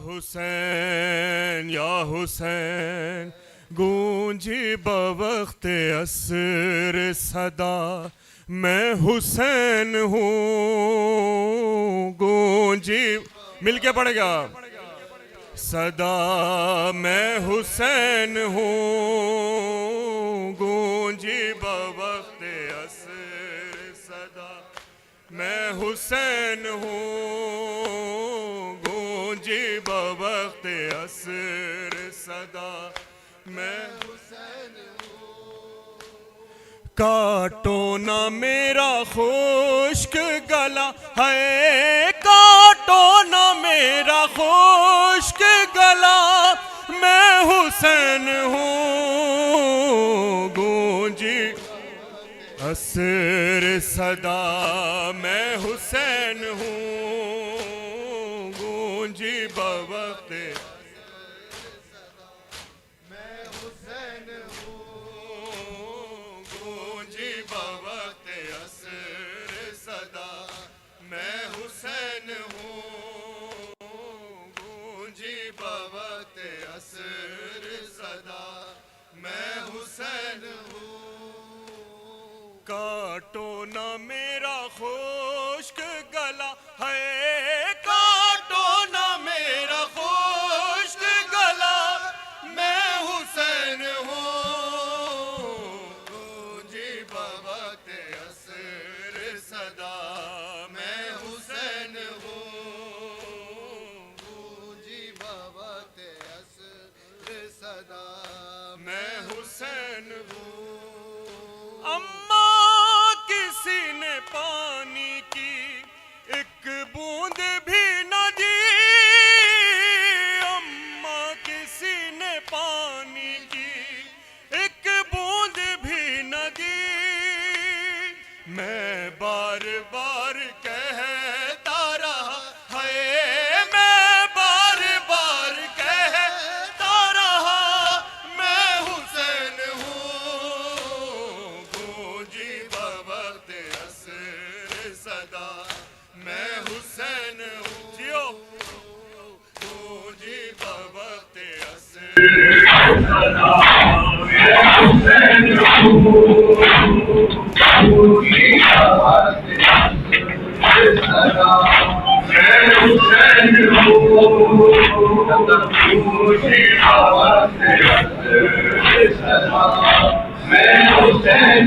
या हुसैन गूंजी बवक्त असर सदा, मैं हुसैन हूँ गूंजी, मिलके पड़ेगा सदा, मैं हुसैन हूँ गूंजी बवक्त असर सदा, मैं हुसैन हूँ गूंजी बवक्त असर सदा, मैं हुसैन हूँ। काटो ना मेरा खुश्क गला है, काटो ना मेरा खुश्क गला, मैं हुसैन हूँ गूंजी असर सदा, मैं हुसैन हूँ गूंजी बवक्त, मैं हुसैन हूँ गूंजी बवक्त असर सदा, मैं हुसैन हूँ गूंजी बवक्त असर सदा, मैं हुसैन हूँ। काटो ना मेरा खुश्क गला है, काटो ना मेरा खुश्क गला, मैं हुसैन हूँ गूंजी बवक्त असर सदा, मैं हुसैन हूँ गूंजी बवक्त असर सदा, मैं हुसैन हूँ। अम्मा किसी ने पानी की एक बूंद भी न दी, अम्मा किसी ने पानी की एक बूंद भी न दी, मैं बार बार कहता रहा है, मैं बार बार कहता रहा, मैं हुसैन हूँ गूंजी बवक्त असर सदा, मैं हुसैन हूँ जियो गूंजी बवक्त असर सदा, मैं हुसैन हूँ गूंजी बवक्त असर सदा, मैं हुसैन हूँ गूंजी बवक्त असर सदा, मैं हुसैन।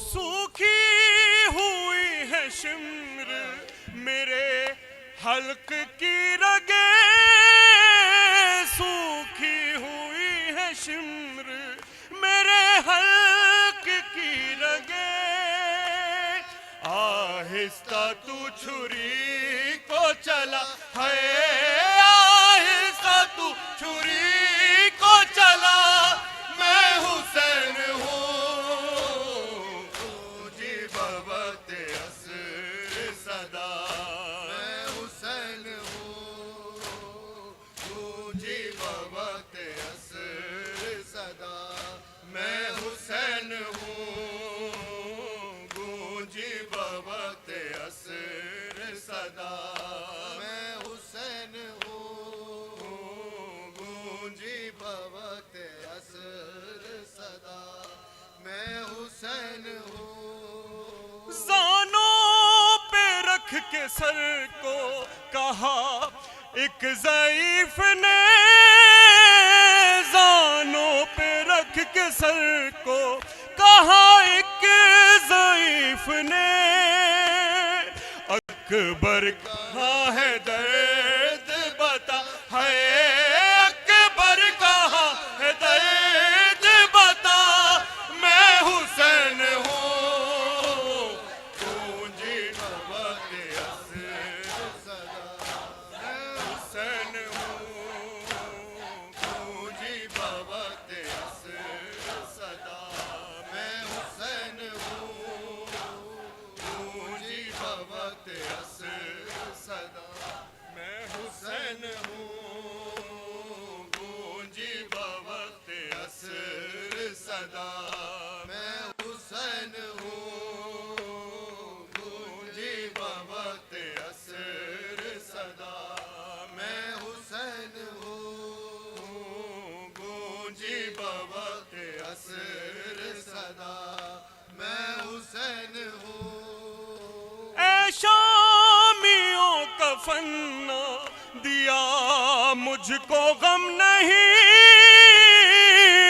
सूखी हुई है शिम्र मेरे हल्क की रगे, सूखी हुई है शिम्र मेरे हल्क की रगे, आहिस्ता तू छुरी को चला है, आहिस्ता तू छुरी को चला, मैं हुसैन हूँ गूंजी बवक्त असर सदा, मैं हुसैन हूँ गूंजी बवक्त असर सदा, मैं हुसैन हूँ गूंजी बवक्त असर सदा, मैं हुसैन हूँ गूंजी बवक्त असर सदा, मैं हुसैन हूँ। ज़ानों पे रख के सर को कहा एक ज़ईफ ने, ज़ानों पे रख के सर को कहा एक ज़ईफ ने, अकबर कहाँ है दर्द बता है, अकबर कहाँ है दर्द बता, मैं हुसैन हूँ गूंजी बवक्त असर सदा, मैं हुसैन हूँ गूंजी बवक्त असर सदा, मैं हुसैन हूँ गूंजी बवक्त असर सदा, मैं हुसैन हूँ गूंजी बवक्त असर सदा, मैं हुसैन हूँ गूंजी बवक्त असर सदा, मैं कफन ना दिया मुझको गम नहीं,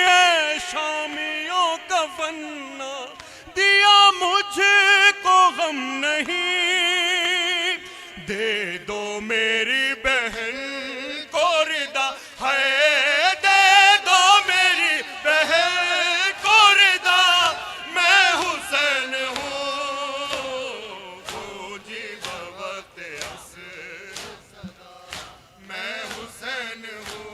ऐ शामियों कफन ना दिया मुझको गम नहीं। दे दो मेरी बहन को रिदा है, दे दो मेरी बहन को रिदा, मैं हुसैन हूँ फौजी बवक्त असर सदा, मैं हुसैन हूँ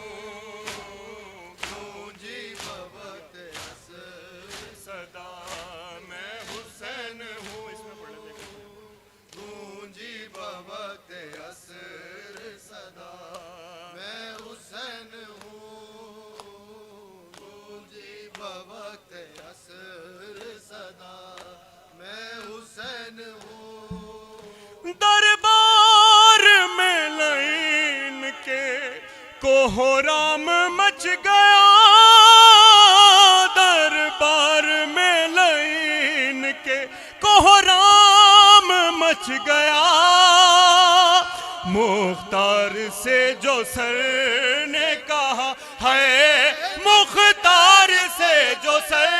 फौजी बवक्त असर सदा, मैं हुसैन हूँ फौजी बवक्त असर सदा, मैं हुसैन हूँ फौजी बवक्त असर सदा, मैं हुसैन हूँ। दरबार में लाइन के कोहराम मच गया, दरबार में लाइन के कोहराम मच गया। मुख्तार से जो सर ने कहा है, मुख्तार से जो सर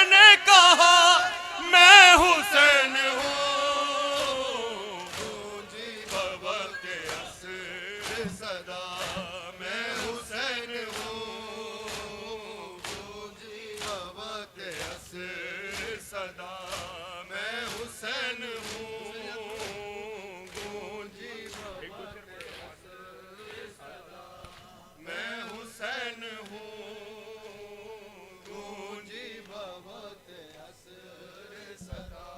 ने कहा, मैं हुसैन हूँ फौजी बवक्त असर सदा, मैं हुसैन हूँ फौजी बवक्त असर सदा, मैं हुसैन हूँ फौजी बवक्त असर सदा, मैं हुसैन हूँ फौजी बवक्त असर सदा,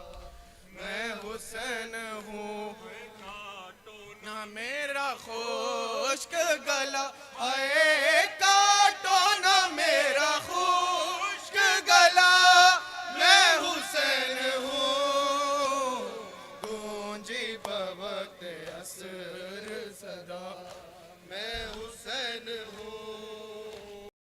मैं हुसैन हूँ। काटो ना मेरा खुश्क गला, आए काटो ना मेरा खुश्क गला, मैं हुसैन हूँ गूंजी बवक्त असर सदा, मैं हुसैन हूँ